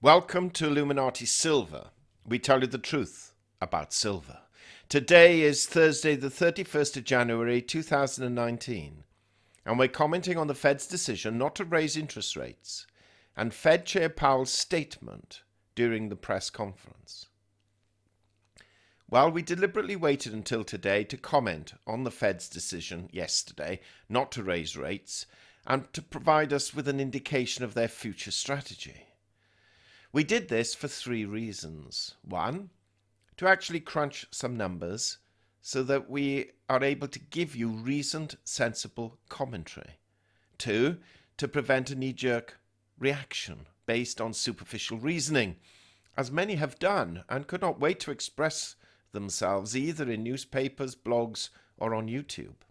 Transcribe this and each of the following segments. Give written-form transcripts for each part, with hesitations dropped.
Welcome to Illuminati Silver. We tell you the truth about silver. Today is Thursday, the 31st of January, 2019, and we're commenting on the Fed's decision not to raise interest rates and Fed Chair Powell's statement during the press conference. While we deliberately waited until today to comment on the Fed's decision yesterday not to raise rates and to provide us with an indication of their future strategy. We did this for three reasons. One, to actually crunch some numbers so that we are able to give you reasoned, sensible commentary. Two, to prevent a knee-jerk reaction based on superficial reasoning, as many have done and could not wait to express themselves either in newspapers, blogs, or on YouTube.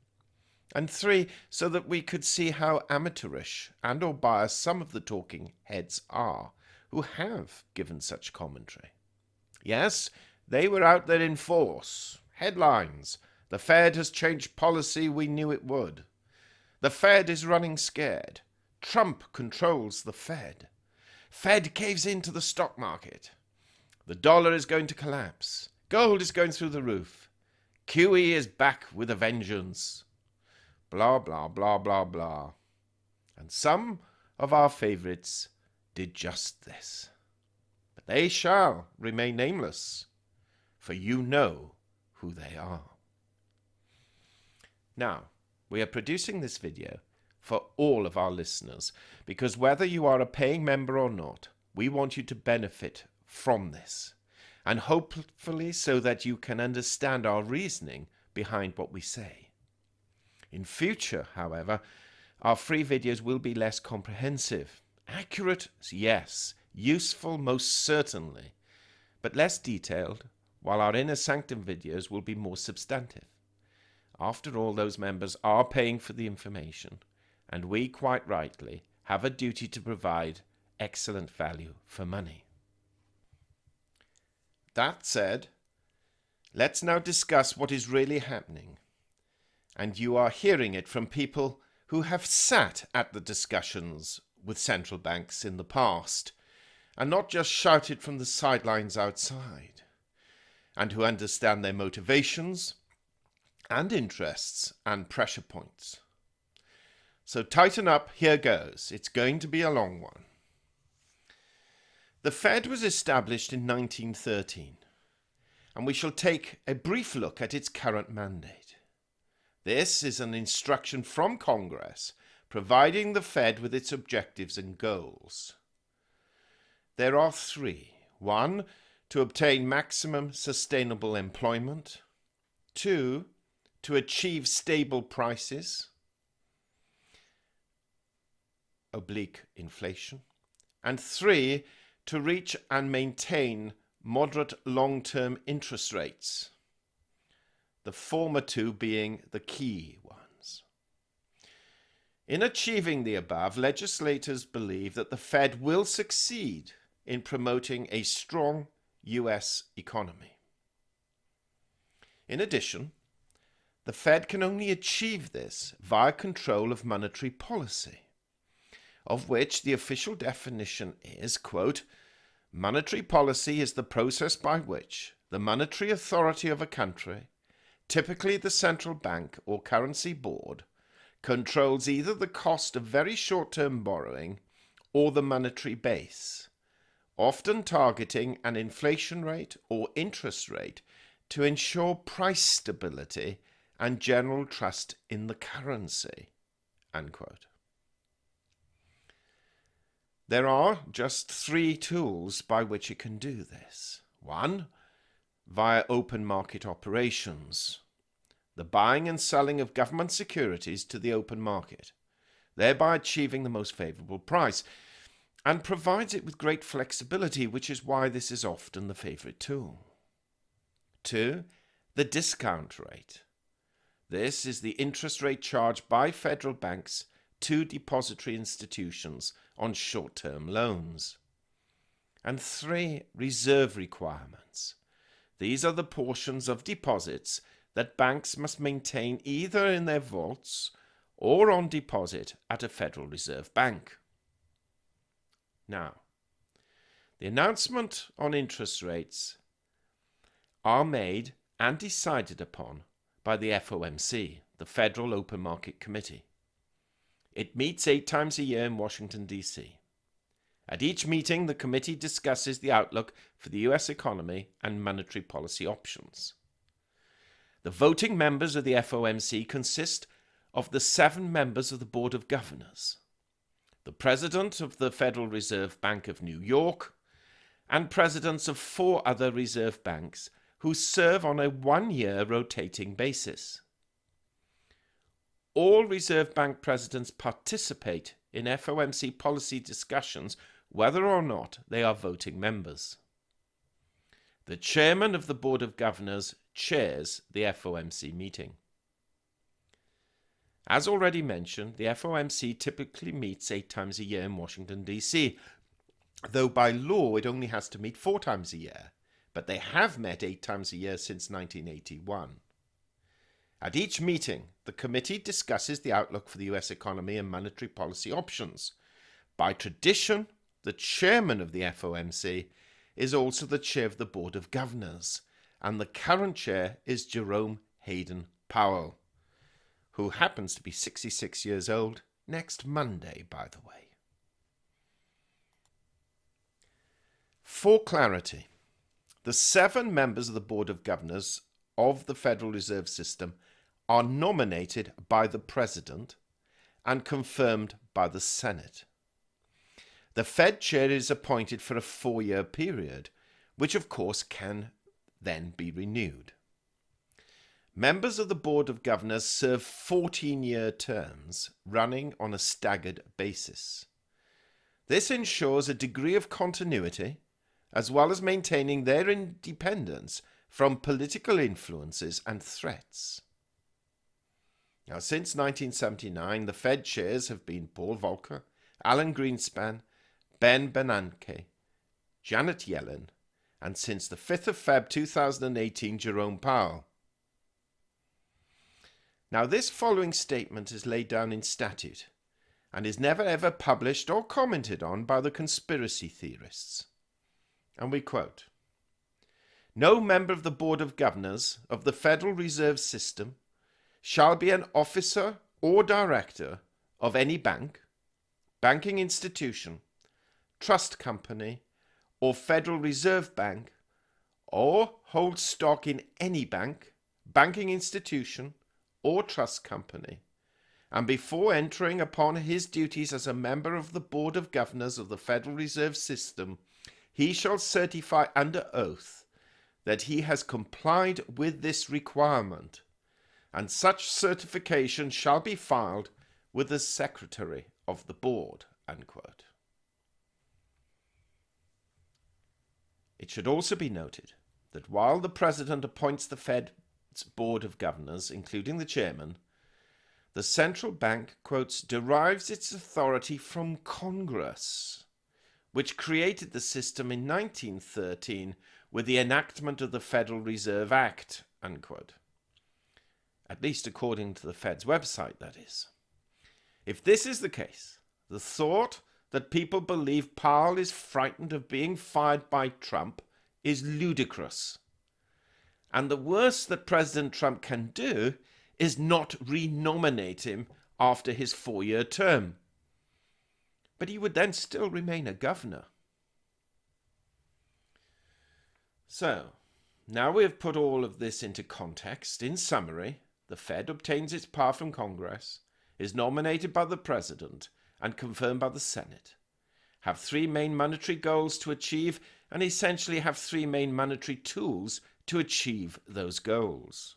And three, so that we could see how amateurish and or biased some of the talking heads are who have given such commentary. Yes, they were out there in force. Headlines: the Fed has changed policy, we knew it would. The Fed is running scared. Trump controls the Fed. Fed caves into the stock market. The dollar is going to collapse. Gold is going through the roof. QE is back with a vengeance. Blah, blah, blah, blah, blah. And some of our favorites did just this. But they shall remain nameless, for you know who they are. Now, we are producing this video for all of our listeners, because whether you are a paying member or not, we want you to benefit from this, and hopefully so that you can understand our reasoning behind what we say. In future, however, our free videos will be less comprehensive. Accurate, yes. Useful, most certainly. But less detailed, while our Inner Sanctum videos will be more substantive. After all, those members are paying for the information, and we, quite rightly, have a duty to provide excellent value for money. That said, let's now discuss what is really happening. And you are hearing it from people who have sat at the discussions with central banks in the past, and not just shouted from the sidelines outside, and who understand their motivations and interests and pressure points. So tighten up, here goes. It's going to be a long one. The Fed was established in 1913, and we shall take a brief look at its current mandate. This is an instruction from Congress providing the Fed with its objectives and goals. There are three. One, to obtain maximum sustainable employment. Two, to achieve stable prices, oblique inflation. And three, to reach and maintain moderate long-term interest rates, the former two being the key ones. In achieving the above, legislators believe that the Fed will succeed in promoting a strong U.S. economy. In addition, the Fed can only achieve this via control of monetary policy, of which the official definition is, quote, monetary policy is the process by which the monetary authority of a country, typically the central bank or currency board, controls either the cost of very short-term borrowing or the monetary base, often targeting an inflation rate or interest rate to ensure price stability and general trust in the currency, unquote. There are just three tools by which it can do this. One, via open market operations, the buying and selling of government securities to the open market, thereby achieving the most favourable price, and provides it with great flexibility, which is why this is often the favourite tool. Two, the discount rate. This is the interest rate charged by federal banks to depository institutions on short-term loans. And three, reserve requirements. These are the portions of deposits that banks must maintain either in their vaults or on deposit at a Federal Reserve Bank. Now, The announcement on interest rates are made and decided upon by the FOMC, the Federal Open Market Committee. It meets 8 times a year in Washington, D.C. At each meeting, the committee discusses the outlook for the US economy and monetary policy options. The voting members of the FOMC consist of the 7 members of the Board of Governors, the President of the Federal Reserve Bank of New York, and presidents of 4 other reserve banks who serve on a 1-year rotating basis. All Reserve Bank presidents participate in FOMC policy discussions whether or not they are voting members. The chairman of the Board of Governors chairs the FOMC meeting. As already mentioned, the FOMC typically meets 8 times a year in Washington, D.C., though by law it only has to meet 4 times a year, but they have met 8 times a year since 1981. At each meeting, the committee discusses the outlook for the US economy and monetary policy options. By tradition, the chairman of the FOMC is also the chair of the Board of Governors, and the current chair is Jerome Hayden Powell, who happens to be 66 years old next Monday, by the way. For clarity, the 7 members of the Board of Governors of the Federal Reserve System are nominated by the President and confirmed by the Senate. The Fed Chair is appointed for a 4-year period, which of course can then be renewed. Members of the Board of Governors serve 14-year terms running on a staggered basis. This ensures a degree of continuity as well as maintaining their independence from political influences and threats. Now, since 1979, the Fed chairs have been Paul Volcker, Alan Greenspan, Ben Bernanke, Janet Yellen, and since the 5th of Feb 2018, Jerome Powell. Now, this following statement is laid down in statute and is never ever published or commented on by the conspiracy theorists. And we quote, "No member of the Board of Governors of the Federal Reserve System shall be an officer or director of any bank, banking institution, trust company, or Federal Reserve Bank, or hold stock in any bank, banking institution, or trust company, and before entering upon his duties as a member of the Board of Governors of the Federal Reserve System, he shall certify under oath that he has complied with this requirement, and such certification shall be filed with the Secretary of the Board." Unquote. It should also be noted that while the President appoints the Fed's Board of Governors, including the Chairman, the central bank, quotes, "derives its authority from Congress, which created the system in 1913 with the enactment of the Federal Reserve Act," unquote. At least according to the Fed's website, that is. If this is the case, the thought that people believe Powell is frightened of being fired by Trump is ludicrous. And the worst that President Trump can do is not renominate him after his 4-year term. But he would then still remain a governor. So, now we have put all of this into context. In summary, the Fed obtains its power from Congress, is nominated by the President, and confirmed by the Senate, have 3 main monetary goals to achieve, and essentially have 3 main monetary tools to achieve those goals.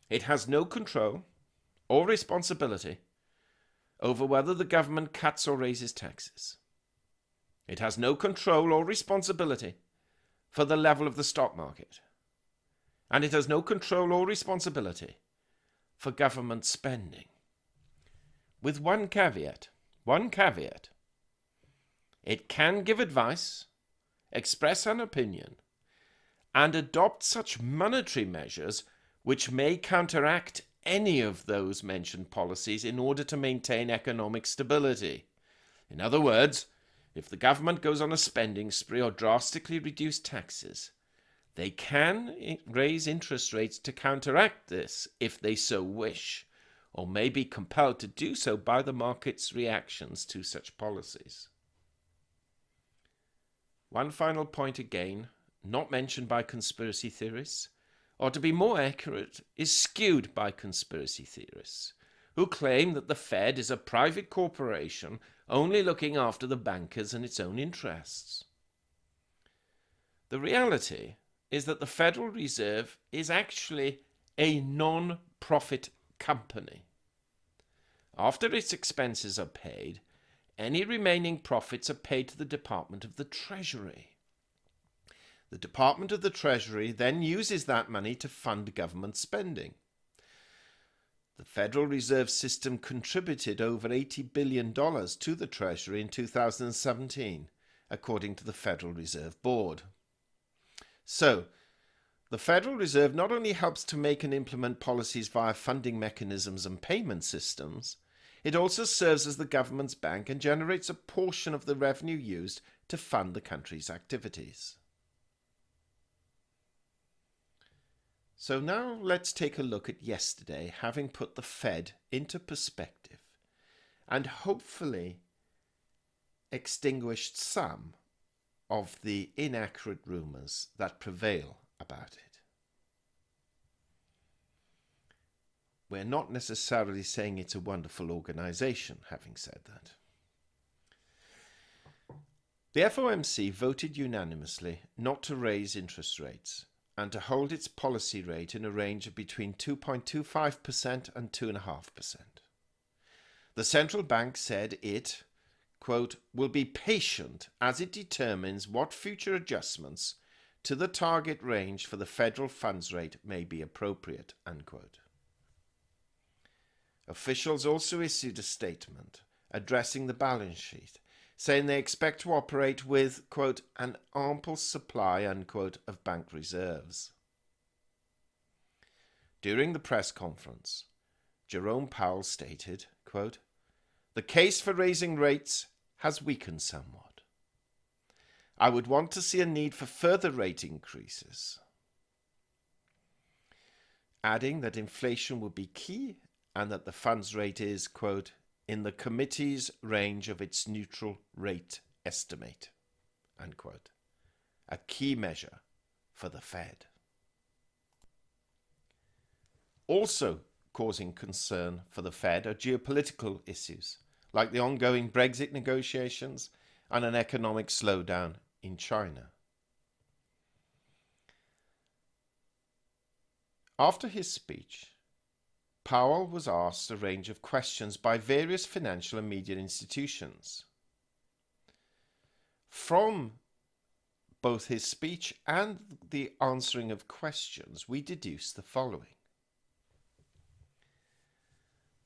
It has no control or responsibility over whether the government cuts or raises taxes. It has no control or responsibility for the level of the stock market. And it has no control or responsibility for government spending. With one caveat. It can give advice, express an opinion, and adopt such monetary measures which may counteract any of those mentioned policies in order to maintain economic stability. In other words, If the government goes on a spending spree or drastically reduce taxes, they can raise interest rates to counteract this if they so wish, or may be compelled to do so by the market's reactions to such policies. One final point again, not mentioned by conspiracy theorists, or to be more accurate, is skewed by conspiracy theorists, who claim that the Fed is a private corporation only looking after the bankers and its own interests. The reality is that the Federal Reserve is actually a non-profit company. After its expenses are paid, any remaining profits are paid to the Department of the Treasury. The Department of the Treasury then uses that money to fund government spending. The Federal Reserve System contributed over $80 billion to the Treasury in 2017, according to the Federal Reserve Board. So, the Federal Reserve not only helps to make and implement policies via funding mechanisms and payment systems, it also serves as the government's bank and generates a portion of the revenue used to fund the country's activities. So now let's take a look at yesterday, having put the Fed into perspective and hopefully extinguished some of the inaccurate rumours that prevail about it. We're not necessarily saying it's a wonderful organisation, having said that. The FOMC voted unanimously not to raise interest rates and to hold its policy rate in a range of between 2.25% and 2.5%. The central bank said it, quote, will be patient as it determines what future adjustments to the target range for the federal funds rate may be appropriate, unquote. Officials also issued a statement addressing the balance sheet, saying they expect to operate with, quote, an ample supply, unquote, of bank reserves. During the press conference, Jerome Powell stated, quote, the case for raising rates has weakened somewhat. I would want to see a need for further rate increases, adding that inflation will be key and that the funds rate is, quote, in the committee's range of its neutral rate estimate, unquote, a key measure for the Fed. Also causing concern for the Fed are geopolitical issues, like the ongoing Brexit negotiations and an economic slowdown in China. After his speech, Powell was asked a range of questions by various financial and media institutions. From both his speech and the answering of questions, we deduce the following.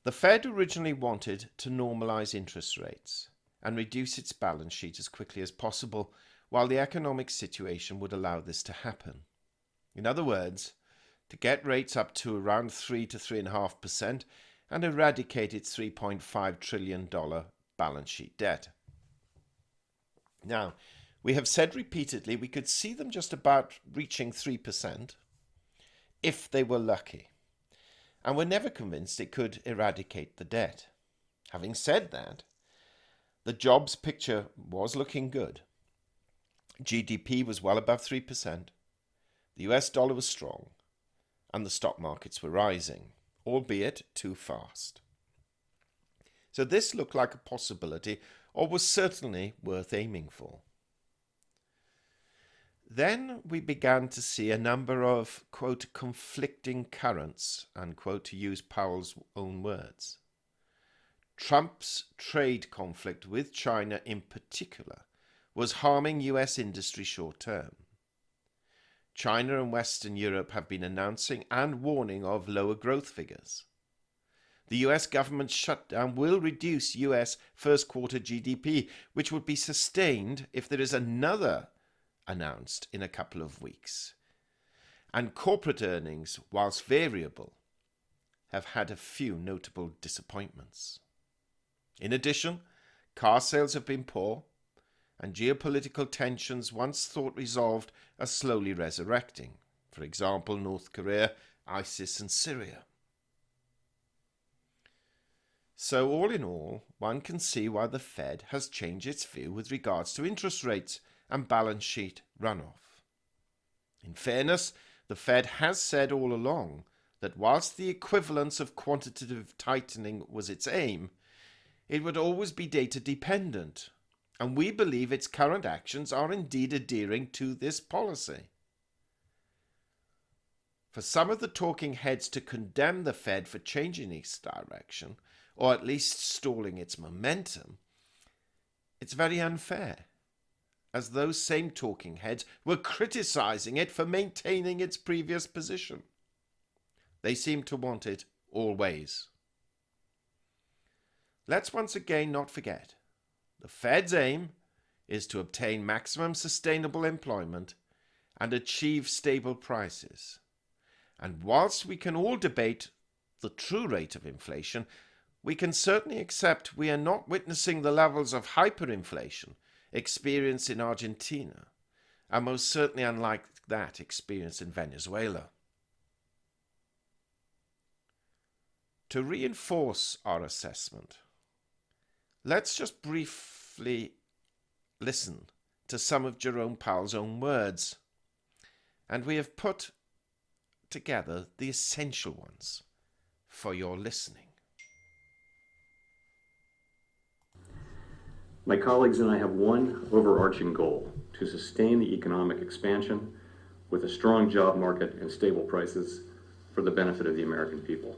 The Fed originally wanted to normalize interest rates and reduce its balance sheet as quickly as possible, while the economic situation would allow this to happen. In other words, to get rates up to around 3 to 3.5% and eradicate its $3.5 trillion balance sheet debt. Now, we have said repeatedly we could see them just about reaching 3% if they were lucky, and we're never convinced it could eradicate the debt. Having said that, the jobs picture was looking good. GDP was well above 3%, the US dollar was strong, and the stock markets were rising, albeit too fast. So this looked like a possibility, or was certainly worth aiming for. Then we began to see a number of, quote, conflicting currents, unquote, to use Powell's own words. Trump's trade conflict with China in particular was harming US industry short term. China and Western Europe have been announcing and warning of lower growth figures. The US government shutdown will reduce US first quarter GDP, which would be sustained if there is another announced in a couple of weeks. And corporate earnings, whilst variable, have had a few notable disappointments. In addition, car sales have been poor, and geopolitical tensions once thought resolved are slowly resurrecting. For example, North Korea, ISIS, and Syria. So all in all, one can see why the Fed has changed its view with regards to interest rates and balance sheet runoff. In fairness, the Fed has said all along that whilst the equivalence of quantitative tightening was its aim, it would always be data dependent, and we believe its current actions are indeed adhering to this policy. For some of the talking heads to condemn the Fed for changing its direction, or at least stalling its momentum, it's very unfair, as those same talking heads were criticizing it for maintaining its previous position. They seem to want it always. Let's once again not forget, the Fed's aim is to obtain maximum sustainable employment and achieve stable prices. And whilst we can all debate the true rate of inflation, we can certainly accept we are not witnessing the levels of hyperinflation experienced in Argentina, and most certainly unlike that experienced in Venezuela. To reinforce our assessment, let's just briefly listen to some of Jerome Powell's own words, and we have put together the essential ones for your listening. My colleagues and I have one overarching goal: to sustain the economic expansion with a strong job market and stable prices for the benefit of the American people.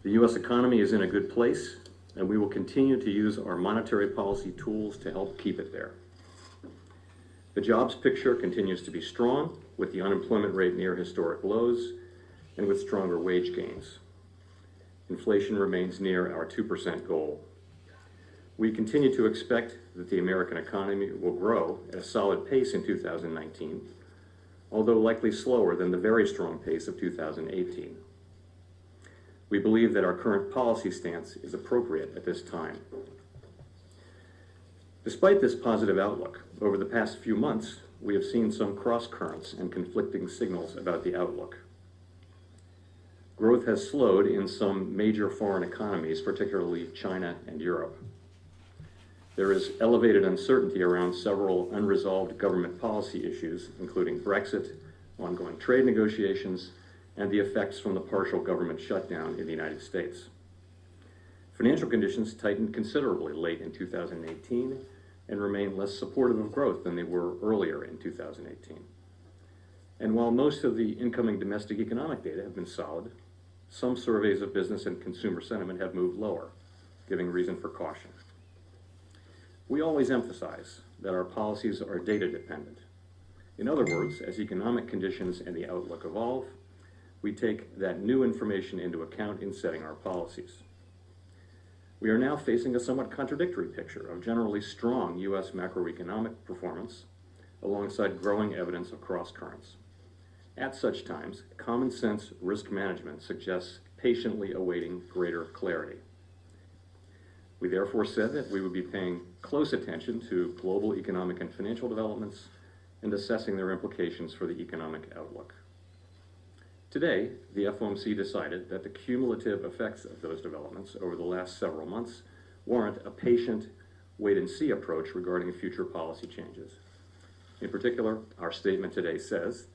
The U.S. economy is in a good place, and we will continue to use our monetary policy tools to help keep it there. The jobs picture continues to be strong, with the unemployment rate near historic lows and with stronger wage gains. Inflation remains near our 2% goal. We continue to expect that the American economy will grow at a solid pace in 2019, although likely slower than the very strong pace of 2018. We believe that our current policy stance is appropriate at this time. Despite this positive outlook, over the past few months, we have seen some cross-currents and conflicting signals about the outlook. Growth has slowed in some major foreign economies, particularly China and Europe. There is elevated uncertainty around several unresolved government policy issues, including Brexit, ongoing trade negotiations, and the effects from the partial government shutdown in the United States. Financial conditions tightened considerably late in 2018 and remain less supportive of growth than they were earlier in 2018. And while most of the incoming domestic economic data have been solid, some surveys of business and consumer sentiment have moved lower, giving reason for caution. We always emphasize that our policies are data dependent. In other words, as economic conditions and the outlook evolve, we take that new information into account in setting our policies. We are now facing a somewhat contradictory picture of generally strong U.S. macroeconomic performance alongside growing evidence of cross-currents. At such times, common sense risk management suggests patiently awaiting greater clarity. We therefore said that we would be paying close attention to global economic and financial developments and assessing their implications for the economic outlook. Today, the FOMC decided that the cumulative effects of those developments over the last several months warrant a patient wait-and-see approach regarding future policy changes. In particular, our statement today says,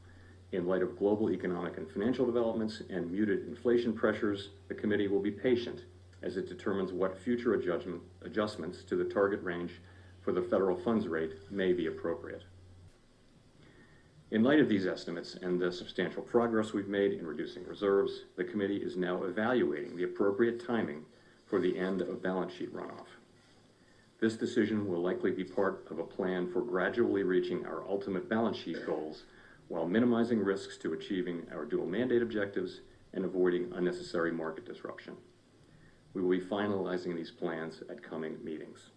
in light of global economic and financial developments and muted inflation pressures, the committee will be patient as it determines what future adjustments to the target range for the federal funds rate may be appropriate. In light of these estimates and the substantial progress we've made in reducing reserves, the committee is now evaluating the appropriate timing for the end of balance sheet runoff. This decision will likely be part of a plan for gradually reaching our ultimate balance sheet goals while minimizing risks to achieving our dual mandate objectives and avoiding unnecessary market disruption. We will be finalizing these plans at coming meetings.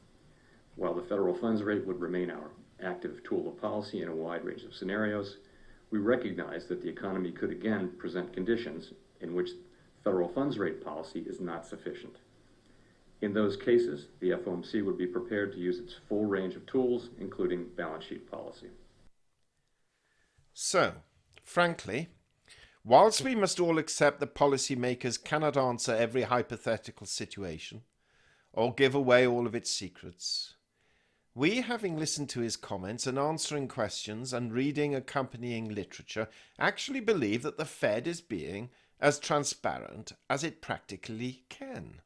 While the federal funds rate would remain our active tool of policy in a wide range of scenarios, we recognize that the economy could again present conditions in which federal funds rate policy is not sufficient. In those cases, the FOMC would be prepared to use its full range of tools, including balance sheet policy. So, frankly, whilst we must all accept that policymakers cannot answer every hypothetical situation or give away all of its secrets, we, having listened to his comments and answering questions and reading accompanying literature, actually believe that the Fed is being as transparent as it practically can.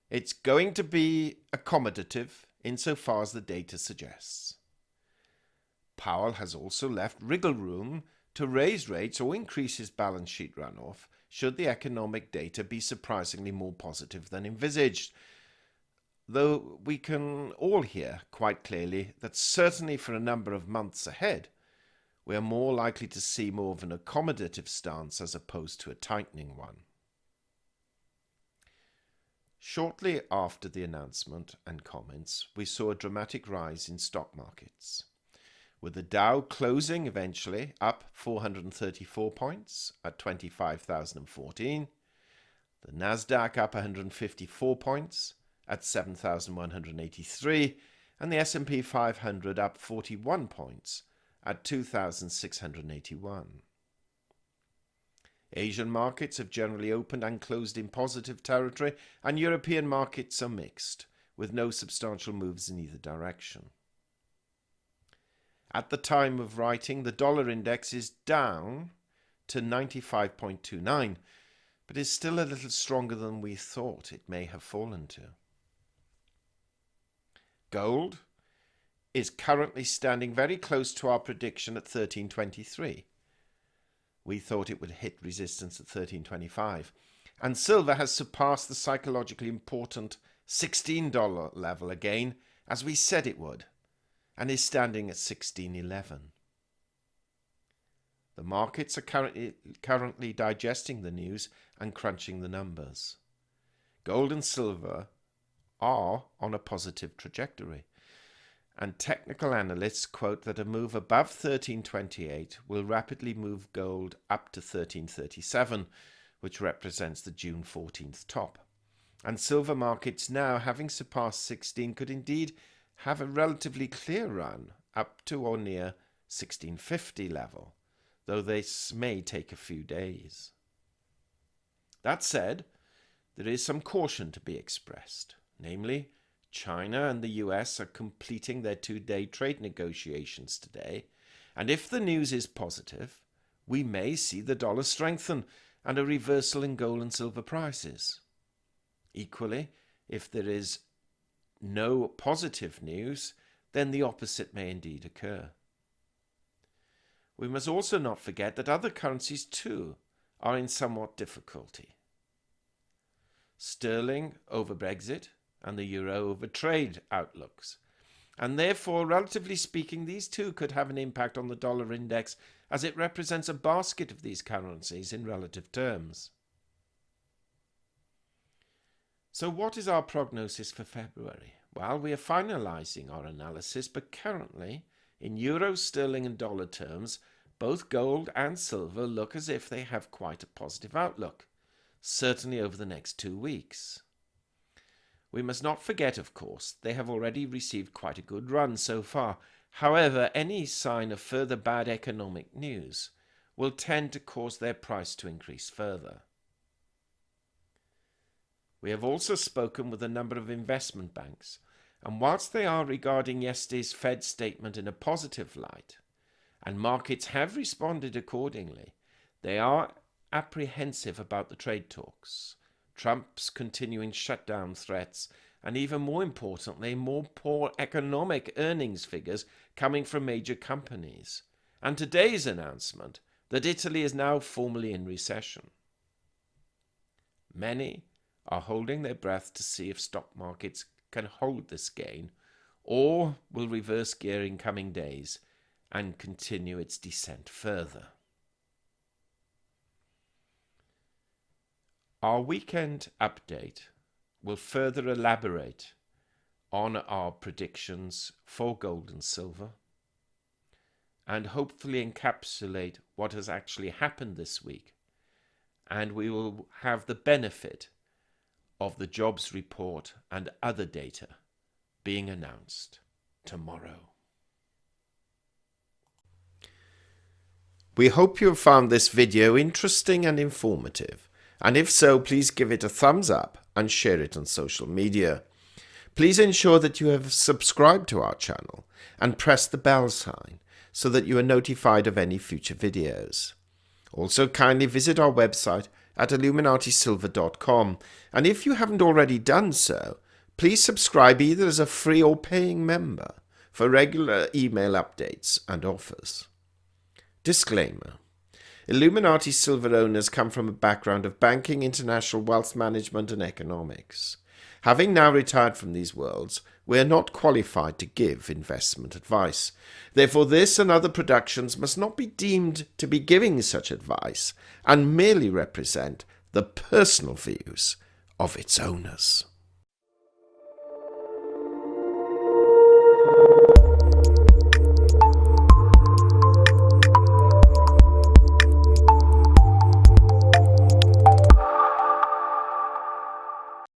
It's going to be accommodative insofar as the data suggests. Powell has also left wriggle room to raise rates or increase his balance sheet runoff should the economic data be surprisingly more positive than envisaged, though we can all hear quite clearly that certainly for a number of months ahead, we are more likely to see more of an accommodative stance as opposed to a tightening one. Shortly after the announcement and comments, we saw a dramatic rise in stock markets, with the Dow closing eventually up 434 points at 25,014, the Nasdaq up 154 points at 7,183, and the S&P 500 up 41 points at 2,681. Asian markets have generally opened and closed in positive territory, and European markets are mixed, with no substantial moves in either direction. At the time of writing, the dollar index is down to 95.29, but is still a little stronger than we thought it may have fallen to. Gold is currently standing very close to our prediction at 1323. We thought it would hit resistance at 1325. And silver has surpassed the psychologically important $16 level again, as we said it would, and is standing at 1611. The markets are currently digesting the news and crunching the numbers. Gold and silver are on a positive trajectory, and technical analysts quote that a move above 1328 will rapidly move gold up to 1337, which represents the June 14th top. And silver markets now, having surpassed 16, could indeed have a relatively clear run up to or near 1650 level, though this may take a few days. That said, there is some caution to be expressed, namely, China and the US are completing their two-day trade negotiations today, and if the news is positive, we may see the dollar strengthen and a reversal in gold and silver prices. Equally, if there is no positive news, then the opposite may indeed occur. We must also not forget that other currencies too are in somewhat difficulty. Sterling over Brexit and the euro over trade outlooks. And therefore, relatively speaking, these two could have an impact on the dollar index as it represents a basket of these currencies in relative terms. So what is our prognosis for February? Well, we are finalizing our analysis, but currently, in euro, sterling and dollar terms, both gold and silver look as if they have quite a positive outlook, certainly over the next 2 weeks. We must not forget, of course, they have already received quite a good run so far. However, any sign of further bad economic news will tend to cause their price to increase further. We have also spoken with a number of investment banks, and whilst they are regarding yesterday's Fed statement in a positive light, and markets have responded accordingly, they are apprehensive about the trade talks, Trump's continuing shutdown threats, and even more importantly, more poor economic earnings figures coming from major companies, and today's announcement that Italy is now formally in recession. Many are holding their breath to see if stock markets can hold this gain or will reverse gear in coming days and continue its descent further. Our weekend update will further elaborate on our predictions for gold and silver and hopefully encapsulate what has actually happened this week, and we will have the benefit of the jobs report and other data being announced tomorrow. We hope you have found this video interesting and informative, and if so, please give it a thumbs up and share it on social media. Please ensure that you have subscribed to our channel and press the bell sign so that you are notified of any future videos. Also, kindly visit our website at illuminatisilver.com, and if you haven't already done so, please subscribe either as a free or paying member for regular email updates and offers. Disclaimer: Illuminati Silver owners come from a background of banking, international wealth management and economics. Having now retired from these worlds, we are not qualified to give investment advice. Therefore, this and other productions must not be deemed to be giving such advice and merely represent the personal views of its owners.